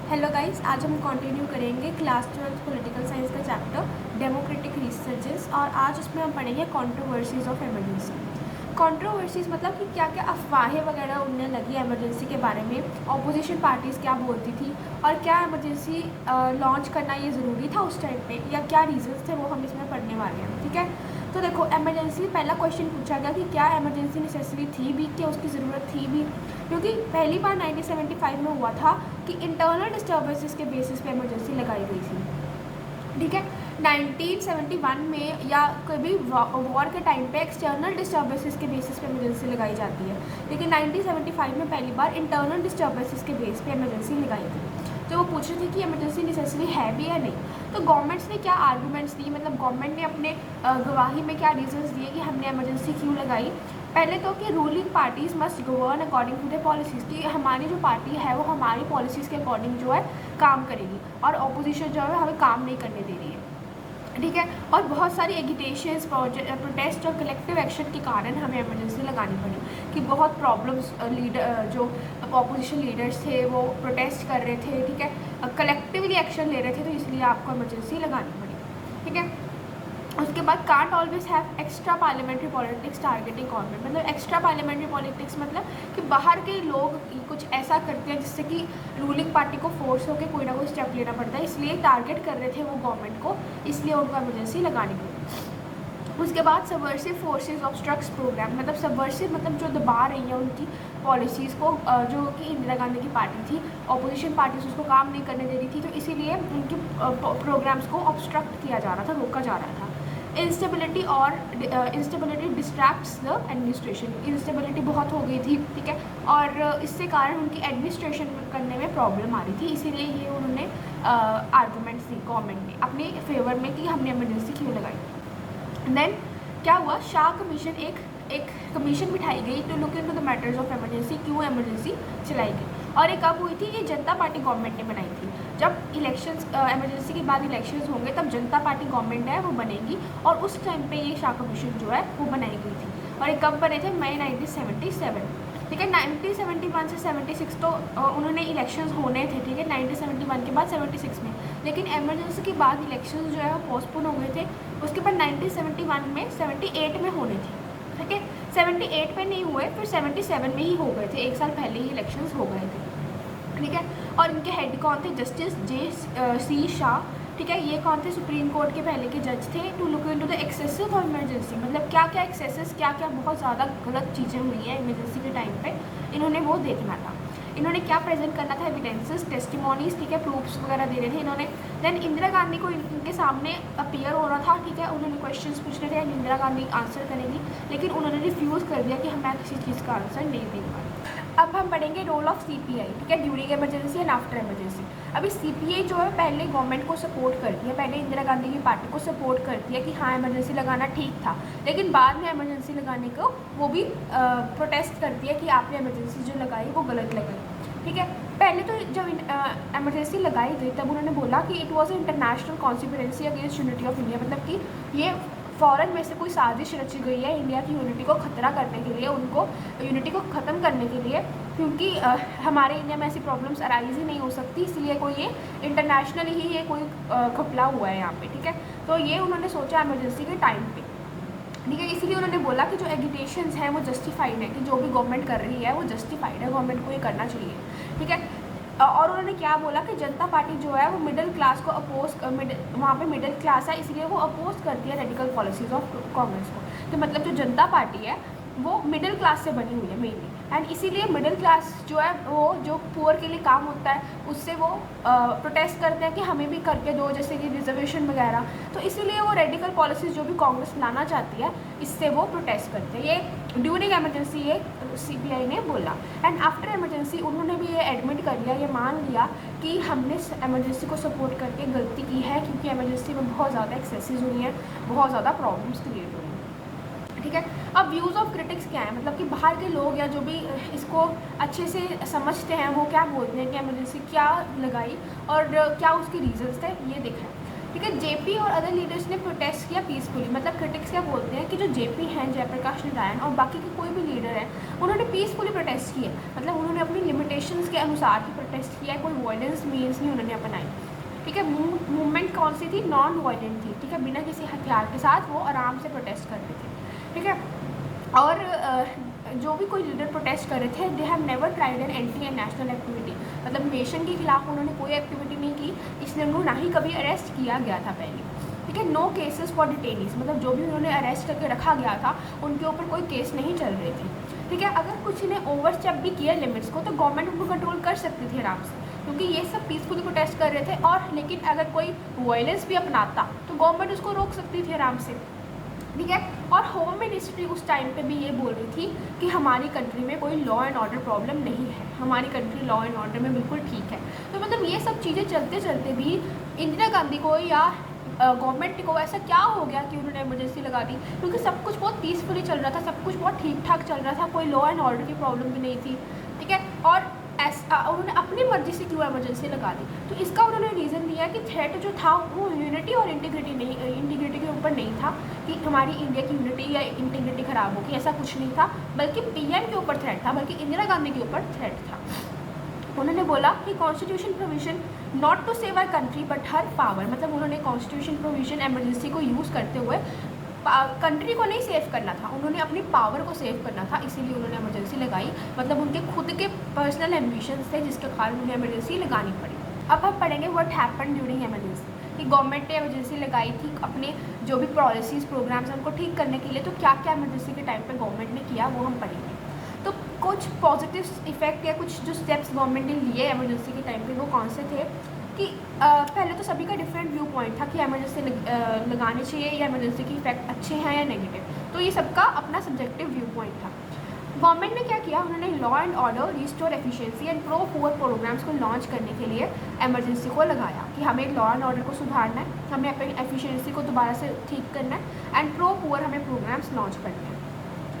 Hello guys, आज हम continue करेंगे क्लास 12 पॉलिटिकल साइंस का चैप्टर डेमोक्रेटिक रिसर्चेस और आज उसमें हम पढ़ेंगे कंट्रोवर्सीज ऑफ इमरजेंसी। कंट्रोवर्सीज मतलब कि क्या क्या अफवाहें वगैरह उड़ने लगी इमरजेंसी के बारे में, ऑपोजिशन पार्टीज़ क्या बोलती थी और क्या इमरजेंसी लॉन्च करना ये ज़रूरी था उस टाइम पे या क्या रीजंस थे, वो हम इसमें पढ़ने वाले हैं। ठीक है, तो देखो इमरजेंसी पहला क्वेश्चन पूछा गया कि क्या इमरजेंसी नेसेसरी थी भी, क्या उसकी ज़रूरत थी भी, क्योंकि पहली बार 1975 में हुआ था कि इंटरनल डिस्टर्बेंसेस के बेसिस पे इमरजेंसी लगाई गई थी। ठीक है, 1971 में या कभी वॉर के टाइम पे एक्सटर्नल डिस्टर्बेंसेस के बेसिस पे इमरजेंसी लगाई जाती है, लेकिन 1975 में पहली बार इंटरनल डिस्टर्बेंसेस के बेस पे इमरजेंसी लगाई थी। तो वो पूछ रहे थे कि इमरजेंसी नेसेसरी है भी या नहीं। तो गवर्नमेंट्स ने क्या आर्गूमेंट्स दी, मतलब गवर्नमेंट ने अपने गवाही में क्या रीजंस दिए कि हमने इमरजेंसी क्यों लगाई। पहले तो कि ruling parties must govern according to the policies, कि हमारी जो पार्टी है वो हमारी पॉलिसीज़ के अकॉर्डिंग जो है काम करेगी और अपोजिशन जो है हमें काम नहीं करने दे रही है। ठीक है, और बहुत सारी एगिटेशंस, प्रोटेस्ट और कलेक्टिव एक्शन के कारण हमें इमरजेंसी लगानी पड़ी कि बहुत प्रॉब्लम्स लीडर जो अपोजिशन लीडर्स थे वो प्रोटेस्ट कर रहे थे। ठीक है, कलेक्टिवली एक्शन ले रहे थे, तो इसलिए आपको इमरजेंसी लगानी पड़ी। ठीक है, उसके बाद can't always have extra parliamentary politics targeting government, मतलब एक्स्ट्रा पार्लियामेंट्री पॉलिटिक्स मतलब कि बाहर के लोग कुछ ऐसा करते हैं जिससे कि रूलिंग पार्टी को फोर्स होकर कोई ना कोई स्टेप लेना पड़ता है, इसलिए टारगेट कर रहे थे वो गवर्नमेंट को, इसलिए उनको इमरजेंसी लगानी पड़ी। उसके बाद सबवर्सिव फोर्सेज ऑब्स्ट्रक्ट्स प्रोग्राम, मतलब सबवर्सिव मतलब जो दबा रही है उनकी पॉलिसीज़ को, जो कि इंदिरा गांधी की पार्टी थी, अपोजिशन पार्टीज उसको काम नहीं करने दे रही थी, तो इसीलिए उनके प्रोग्राम्स को ऑब्स्ट्रक्ट किया जा रहा था, रोका जा रहा था। इंस्टेबिलिटी और instability distracts the administration, instability बहुत हो गई थी। ठीक है, और इससे कारण उनकी एडमिनिस्ट्रेशन करने में प्रॉब्लम आ रही थी, इसीलिए ये उन्होंने आर्गूमेंट्स दी गवर्नमेंट ने अपने फेवर में कि हमने इमरजेंसी क्यों लगाई। देन क्या हुआ, शाह कमीशन, एक कमीशन बिठाई गई to look into the matters of emergency, क्यों इमरजेंसी चलाई गई। और ये कब हुई थी, ये जनता पार्टी गवर्नमेंट ने बनाई थी। जब इलेक्शंस इमरजेंसी के बाद इलेक्शंस होंगे तब जनता पार्टी गवर्नमेंट है वो बनेगी, और उस टाइम पे ये शाह कमीशन जो है वो बनाई गई थी। और ये कब बने थे, मई 1977। ठीक है, 1971 से 76 तो उन्होंने इलेक्शंस होने थे। ठीक है, 1971 के बाद 76 में, लेकिन इमरजेंसी के बाद इलेक्शंस जो है वो पोस्टपोन हो गए थे। उसके बाद 1971 में 78 में होने थे। ठीक है, 78 में नहीं हुए, फिर 77 में ही हो गए थे, एक साल पहले ही इलेक्शंस हो गए थे। ठीक है, और इनके हेड कौन थे, जस्टिस J.C. शाह। ठीक है, ये कौन थे, सुप्रीम कोर्ट के पहले के जज थे। To look into the excessive of emergency, मतलब क्या क्या एक्सेसेस, क्या क्या बहुत ज़्यादा गलत चीज़ें हुई हैं इमरजेंसी के टाइम पे, इन्होंने वो देखना था। इन्होंने क्या प्रेजेंट करना था, एविडेंसेस, टेस्टिमोनीज, ठीक है, प्रूफ्स वगैरह दे रहे थे इन्होंने। देन इंदिरा गांधी को इनके सामने अपीयर हो रहा था। ठीक है, उन्होंने क्वेश्चंस पूछ रहे थे, इंदिरा गांधी आंसर करेंगी, लेकिन उन्होंने रिफ्यूज़ कर दिया कि मैं किसी चीज़ का आंसर नहीं दूँगा। अब हम पढ़ेंगे रोल ऑफ CPI, ठीक है, during emergency and after emergency. अभी CPI जो है पहले गवर्नमेंट को सपोर्ट करती है, पहले इंदिरा गांधी की पार्टी को सपोर्ट करती है कि हाँ इमरजेंसी लगाना ठीक था, लेकिन बाद में इमरजेंसी लगाने को वो भी प्रोटेस्ट करती है कि आपने इमरजेंसी जो लगाई वो गलत लगाई। ठीक है, पहले तो जब इमरजेंसी लगाई गई तब उन्होंने बोला कि it was international conspiracy against unity of India, मतलब कि ये फ़ॉरेन में से कोई साजिश रची गई है इंडिया की यूनिटी को खतरा करने के लिए, उनको यूनिटी को ख़त्म करने के लिए, क्योंकि हमारे इंडिया में ऐसी प्रॉब्लम्स अराइज ही नहीं हो सकती, इसलिए कोई ये इंटरनेशनली ही ये कोई घपला हुआ है यहाँ पे। ठीक है, तो ये उन्होंने सोचा इमरजेंसी के टाइम पे। ठीक है, इसलिए उन्होंने बोला कि जो एगिटेशंस हैं वो जस्टिफाइड है, कि जो भी गवर्नमेंट कर रही है वो जस्टिफाइड है, गवर्नमेंट को ये करना चाहिए। ठीक है, और उन्होंने क्या बोला कि जनता पार्टी जो है वो मिडिल क्लास को वहाँ पे मिडिल क्लास है, इसलिए वो अपोज करती है रेडिकल पॉलिसीज़ ऑफ कांग्रेस को। तो मतलब जो जनता पार्टी है वो मिडिल क्लास से बनी हुई है मेनली, एंड इसीलिए मिडिल क्लास जो है वो जो पुअर के लिए काम होता है उससे वो प्रोटेस्ट करते हैं कि हमें भी करके दो, जैसे कि रिजर्वेशन वगैरह। तो इसीलिए वो रेडिकल पॉलिसीज़ जो भी कांग्रेस लाना चाहती है इससे वो प्रोटेस्ट करते हैं। ये ड्यूरिंग इमरजेंसी ये CPI ने बोला। एंड आफ्टर इमरजेंसी उन्होंने भी ये एडमिट कर लिया, ये मान लिया कि हमने इमरजेंसी को सपोर्ट करके गलती की है, क्योंकि इमरजेंसी में बहुत ज़्यादा एक्सेसेस हुई हैं, बहुत ज़्यादा प्रॉब्लम्स क्रिएट हुई हैं। ठीक है, अब व्यूज़ ऑफ क्रिटिक्स क्या है, मतलब कि बाहर के लोग या जो भी इसको अच्छे से समझते हैं वो क्या बोलते हैं कि इमरजेंसी क्या लगाई और क्या उसके रीजंस थे, ये देखा है। ठीक है। जेपी और अदर लीडर्स ने प्रोटेस्ट किया पीसफुली, मतलब क्रिटिक्स क्या बोलते हैं कि जो जेपी हैं, जयप्रकाश नारायण, और बाकी के कोई भी लीडर हैं, उन्होंने पीसफुली प्रोटेस्ट किए, मतलब उन्होंने अपनी लिमिटेशंस के अनुसार ही प्रोटेस्ट किया, कोई वायलेंस मीन्स नहीं उन्होंने अपनाई। ठीक है। मूवमेंट कौन सी थी? नॉन वायलेंट थी। ठीक है, बिना किसी हथियार के साथ वो आराम से प्रोटेस्ट करते थे। ठीक है। और जो भी कोई लीडर प्रोटेस्ट कर रहे थे, they have never tried an anti national activity, मतलब नेशन के खिलाफ उन्होंने कोई एक्टिविटी नहीं की, इसलिए उन्होंने ना ही कभी अरेस्ट किया गया था पहले। ठीक है। नो केसेस फॉर डिटेनीज, मतलब जो भी उन्होंने अरेस्ट करके रखा गया था उनके ऊपर कोई केस नहीं चल रहे थे। ठीक है। अगर कुछ ने ओवरस्टेप भी किया लिमिट्स को, तो गवर्नमेंट उनको कंट्रोल कर सकती थी आराम से, क्योंकि ये सब पीसफुली प्रोटेस्ट कर रहे थे। और लेकिन अगर कोई वायलेंस भी अपनाता तो गवर्नमेंट उसको रोक सकती थी आराम से। ठीक है। और होम मिनिस्ट्री उस टाइम पे भी ये बोल रही थी कि हमारी कंट्री में कोई लॉ एंड ऑर्डर प्रॉब्लम नहीं है, हमारी कंट्री लॉ एंड ऑर्डर में बिल्कुल ठीक है। तो मतलब ये सब चीज़ें चलते चलते भी इंदिरा गांधी को या गवर्नमेंट को ऐसा क्या हो गया कि उन्होंने इमरजेंसी लगा दी, क्योंकि सब कुछ बहुत पीसफुली चल रहा था, सब कुछ बहुत ठीक ठाक चल रहा था, कोई लॉ एंड ऑर्डर की प्रॉब्लम भी नहीं थी। ठीक है। और ऐसा उन्होंने अपनी मर्जी से क्यों इमरजेंसी लगा दी? तो इसका उन्होंने रीज़न दिया कि थ्रेट जो था वो यूनिटी और इंटीग्रिटी के ऊपर नहीं था, कि हमारी इंडिया की यूनिटी या इंटीग्रिटी खराब होगी, ऐसा कुछ नहीं था, बल्कि पीएम के ऊपर थ्रेट था, बल्कि इंदिरा गांधी के ऊपर थ्रेट था। उन्होंने बोला कि constitution provision not to save our country but her power, मतलब उन्होंने कॉन्स्टिट्यूशन प्रोविजन इमरजेंसी को यूज़ करते हुए कंट्री को नहीं सेव करना था, उन्होंने अपनी पावर को सेव करना था, इसीलिए उन्होंने इमरजेंसी लगाई। मतलब उनके खुद के पर्सनल एम्बिशंस थे जिसके कारण उन्हें इमरजेंसी लगानी पड़ी। अब हम पढ़ेंगे व्हाट हैपेंड ड्यूरिंग इमरजेंसी, कि गवर्नमेंट ने इमरजेंसी लगाई थी अपने जो भी पॉलिसीज़ प्रोग्राम्स उनको ठीक करने के लिए, तो क्या क्या इमरजेंसी के टाइम पे गवर्नमेंट ने किया वो हम पढ़ेंगे। तो कुछ पॉजिटिव इफेक्ट या कुछ जो स्टेप्स गवर्नमेंट ने लिए इमरजेंसी के टाइम पे वो कौन से थे, कि पहले तो सभी का डिफरेंट व्यू पॉइंट था कि इमरजेंसी लगानी चाहिए या इमरजेंसी की इफेक्ट अच्छे हैं या नेगेटिव, तो ये सबका अपना सब्जेक्टिव व्यू पॉइंट था। गवर्नमेंट ने क्या किया, उन्होंने law and order, restore efficiency and pro poor programs को लॉन्च करने के लिए इमरजेंसी को लगाया, कि हमें लॉ एंड ऑर्डर को सुधारना है, हमें अपनी एफिशिएंसी को दोबारा से ठीक करना है, एंड प्रो पुअर हमें प्रोग्राम्स लॉन्च करने हैं।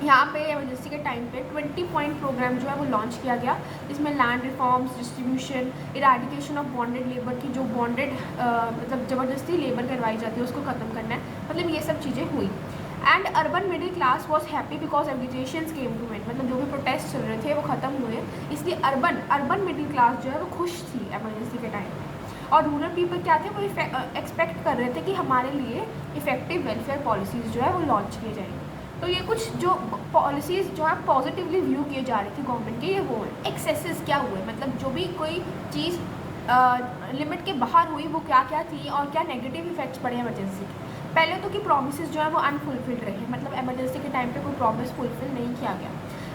यहाँ पे इमरजेंसी के टाइम पे 20 पॉइंट प्रोग्राम जो है वो लॉन्च किया गया, जिसमें land reforms, distribution, eradication of bonded labour, की जो बॉन्डेड मतलब ज़बरदस्ती लेबर करवाई जाती है उसको ख़त्म करना है, मतलब ये सब चीज़ें हुई। And urban middle class was happy because agitations came to end, मतलब जो भी प्रोटेस्ट चल रहे थे वो ख़त्म हुए, इसलिए अर्बन मिडिल क्लास जो है वो खुश थी इमरजेंसी के टाइम पे। और रूरल पीपल क्या थे, वो एक्सपेक्ट कर रहे थे कि हमारे लिए इफेक्टिव वेलफेयर पॉलिसीज़ जो है वो लॉन्च किए जाएंगे। तो ये कुछ जो पॉलिसीज़ जो है पॉजिटिवली व्यू किए जा रहे थे गवर्नमेंट के, ये वो हैं। एक्सेसेस क्या हुए, मतलब जो भी कोई चीज़ लिमिट के बाहर हुई वो क्या क्या थी और क्या नेगेटिव इफेक्ट्स पड़े इमरजेंसी के। पहले तो कि प्रॉमिसेस जो है वो अनफुलफिल्ड रहे, मतलब इमरजेंसी के टाइम पे कोई प्रॉमिस फुलफिल नहीं किया गया।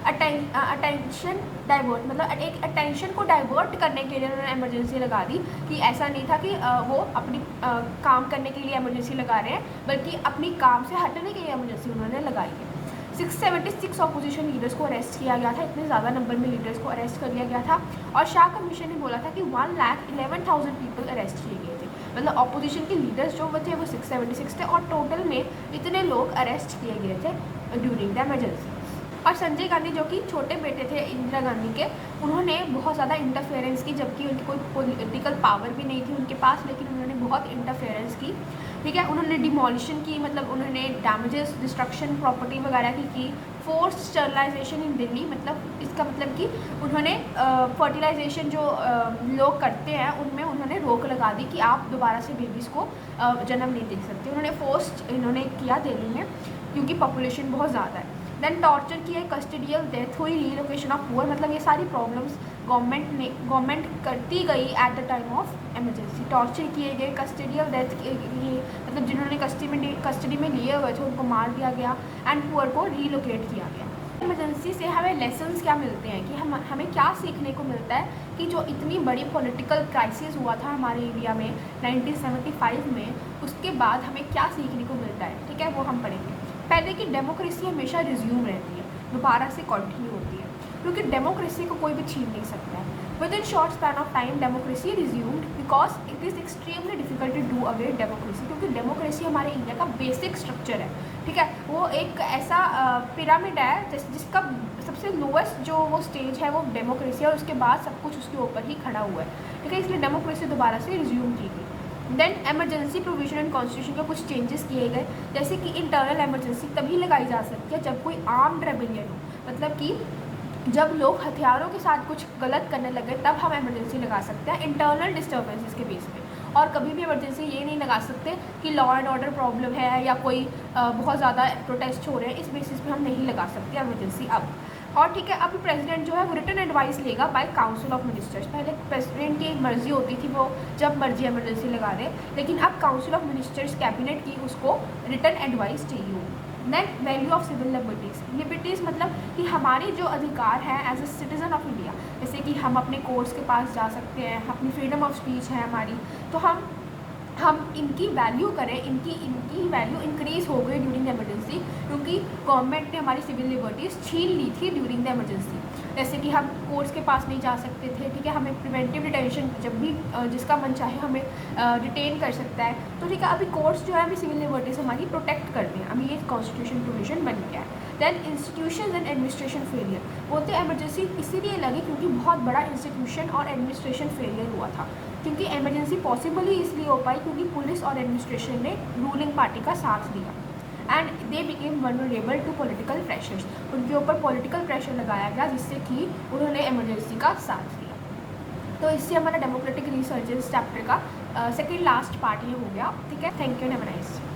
अटेंशन डाइवर्ट, मतलब एक अटेंशन को डाइवर्ट करने के लिए उन्होंने इमरजेंसी लगा दी, कि ऐसा नहीं था कि वो अपनी काम करने के लिए इमरजेंसी लगा रहे हैं, बल्कि अपनी काम से हटने के लिए इमरजेंसी उन्होंने लगाई है। 676 अपोजिशन लीडर्स को अरेस्ट किया गया था, इतने ज़्यादा नंबर में लीडर्स को अरेस्ट कर लिया गया था। और शाह कमीशन ने बोला था कि 1,11,000 पीपल अरेस्ट किए गए थे, मतलब अपोजिशन के लीडर्स जो थे वो 676 थे, और टोटल में इतने लोग अरेस्ट किए गए थे ड्यूरिंग द इमरजेंसी। और संजय गांधी जो कि छोटे बेटे थे इंदिरा गांधी के, उन्होंने बहुत ज़्यादा इंटरफेरेंस की, जबकि उनकी कोई पॉलिटिकल पावर भी नहीं थी उनके पास, लेकिन उन्होंने बहुत इंटरफेरेंस की। ठीक है। उन्होंने डिमोलिशन की, मतलब उन्होंने डैमेजेस, डिस्ट्रक्शन, प्रॉपर्टी वगैरह की। फोर्स स्टरलाइजेशन इन दिल्ली, मतलब इसका मतलब कि उन्होंने फर्टिलाइजेशन जो लोग करते हैं उनमें उन्होंने रोक लगा दी, कि आप दोबारा से बेबीज़ को जन्म नहीं दे सकते। उन्होंने फोर्स इन्होंने किया दिल्ली में, क्योंकि पॉपुलेशन बहुत ज़्यादा है। देन टॉर्चर किया, कस्टडियल डेथ हुई, रीलोकेशन ऑफ पुअर, मतलब ये सारी प्रॉब्लम्स गवर्नमेंट करती गई at the time of emergency. Torture किए गए, कस्टडियल डेथ किए, मतलब जिन्होंने कस्टडी में लिए हुए थे उनको मार दिया गया, एंड पुअर को रीलोकेट किया गया। इमरजेंसी से हमें लेसन्स क्या मिलते हैं, कि हमें क्या सीखने को मिलता है, कि जो इतनी बड़ी पॉलिटिकल क्राइसिस हुआ था हमारे इंडिया में 1975 में, उसके बाद हमें क्या सीखने को मिलता है। ठीक है, वो हम पढ़ेंगे। पहले की डेमोक्रेसी हमेशा रिज्यूम रहती है, दोबारा से कंटिन्यू होती है, क्योंकि डेमोक्रेसी को कोई भी छीन नहीं सकता है। With in short span of time democracy resumed, because it is extremely difficult to do away democracy, क्योंकि डेमोक्रेसी हमारे इंडिया का बेसिक स्ट्रक्चर है। ठीक है, वो एक ऐसा पिरामिड है जिसका सबसे लोएस्ट जो वो स्टेज है वो डेमोक्रेसी है, और उसके बाद सब कुछ उसके ऊपर ही खड़ा हुआ है। ठीक है, इसलिए डेमोक्रेसी दोबारा से रिज्यूम की गई। Then emergency provision and constitution के कुछ चेंजेस किए गए, जैसे कि इंटरनल एमरजेंसी तभी लगाई जा सकती है जब कोई आर्म्ड रेबेलियन हो, मतलब कि जब लोग हथियारों के साथ कुछ गलत करने लगे तब हम इमरजेंसी लगा सकते हैं इंटरनल डिस्टर्बेंसेस के बेस पे। और कभी भी इमरजेंसी ये नहीं लगा सकते कि लॉ एंड ऑर्डर प्रॉब्लम है या कोई बहुत ज़्यादा प्रोटेस्ट हो रहे हैं, इस बेसिस पे हम नहीं लगा सकते इमरजेंसी अब। और ठीक है, अब प्रेसिडेंट जो है वो रिटन एडवाइस लेगा बाय काउंसिल ऑफ मिनिस्टर्स। पहले प्रेसिडेंट की मर्जी होती थी, वो जब मर्जी इमरजेंसी लगा दे, लेकिन अब काउंसिल ऑफ मिनिस्टर्स कैबिनेट की उसको रिटन एडवाइस चाहिए होगी। Then value of civil liberties मतलब कि हमारे जो अधिकार हैं as a citizen of India, जैसे कि हम अपने कोर्ट्स के पास जा सकते हैं, अपनी फ्रीडम ऑफ स्पीच है हमारी, तो हम इनकी वैल्यू करें, इनकी वैल्यू इंक्रीज़ हो गई ड्यूरिंग द इमरजेंसी, क्योंकि गवर्नमेंट ने हमारी सिविल लिबर्टीज़ छीन ली थी ड्यूरिंग द इमरजेंसी। जैसे कि हम कोर्ट्स के पास नहीं जा सकते थे, ठीक है, हमें प्रिवेंटिव डिटेंशन जब भी जिसका मन चाहे हमें डिटेन कर सकता है, तो ठीक है, अभी कोर्ट्स जो है अभी सिविल लिबर्टीज़ हमारी प्रोटेक्ट करते हैं, अभी ये कॉन्स्टिट्यूशन प्रोविजन बन गया है। Then institution and administration failure, बोलते हैं इमरजेंसी इसीलिए लगी क्योंकि बहुत बड़ा इंस्टीट्यूशन और एडमिनिस्ट्रेशन फेलियर हुआ था, क्योंकि इमरजेंसी पॉसिबल ही इसलिए हो पाई क्योंकि पुलिस और एडमिनिस्ट्रेशन ने रूलिंग पार्टी का साथ दिया and they became vulnerable to political pressures, उनके ऊपर पॉलिटिकल प्रेशर लगाया गया जिससे कि उन्होंने इमरजेंसी का साथ दिया। तो इससे हमारा डेमोक्रेटिक रिसर्जेंस चैप्टर का सेकेंड लास्ट पार्ट ये हो गया, ठीक है। Thank you, have a nice day.